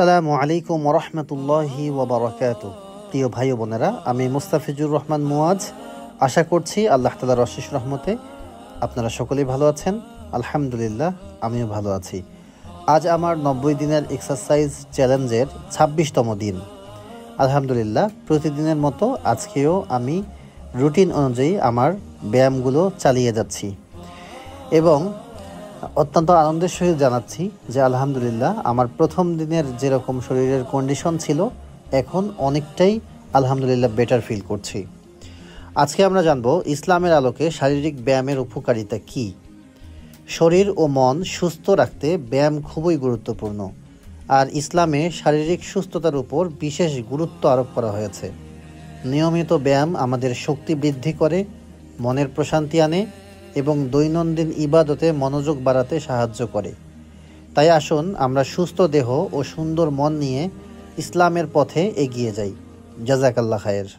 আসসালামু আলাইকুম ওয়া রাহমাতুল্লাহি ওয়া বারাকাতুহু। প্রিয় ভাই ও বোনেরা, আমি মুস্তাফিজুর রহমান মুয়াজ। আশা করছি আল্লাহ তাআলার অশেষ রহমতে আপনারা সকলেই ভালো আছেন। আলহামদুলিল্লাহ, আমিও ভালো আছি। আজ আমার 90 দিনের এক্সারসাইজ চ্যালেঞ্জের 26তম দিন। আলহামদুলিল্লাহ, প্রতিদিনের মতো আজকেও আমি রুটিন অনুযায়ী আমার ব্যায়ামগুলো চালিয়ে যাচ্ছি এবং অত্যন্ত আনন্দের সহিত জানাচ্ছি যে আলহামদুলিল্লাহ আমার প্রথম দিনের যেরকম শরীরের কন্ডিশন ছিল এখন অনেকটাই আলহামদুলিল্লাহ বেটার ফিল করছি। আজকে আমরা জানব ইসলামের আলোকে শারীরিক ব্যায়ামের উপকারিতা কী। শরীর ও মন সুস্থ রাখতে ব্যায়াম খুবই গুরুত্বপূর্ণ, আর ইসলামে শারীরিক সুস্থতার উপর বিশেষ গুরুত্ব আরোপ করা হয়েছে। নিয়মিত ব্যায়াম আমাদের শক্তি বৃদ্ধি করে, মনের প্রশান্তি আনে এবং দৈনন্দিন ইবাদতে মনোযোগ বাড়াতে সাহায্য করে। তাই আসুন আমরা সুস্থ দেহ ও সুন্দর মন নিয়ে ইসলামের পথে এগিয়ে যাই। জাযাকাল্লাহ খায়ের।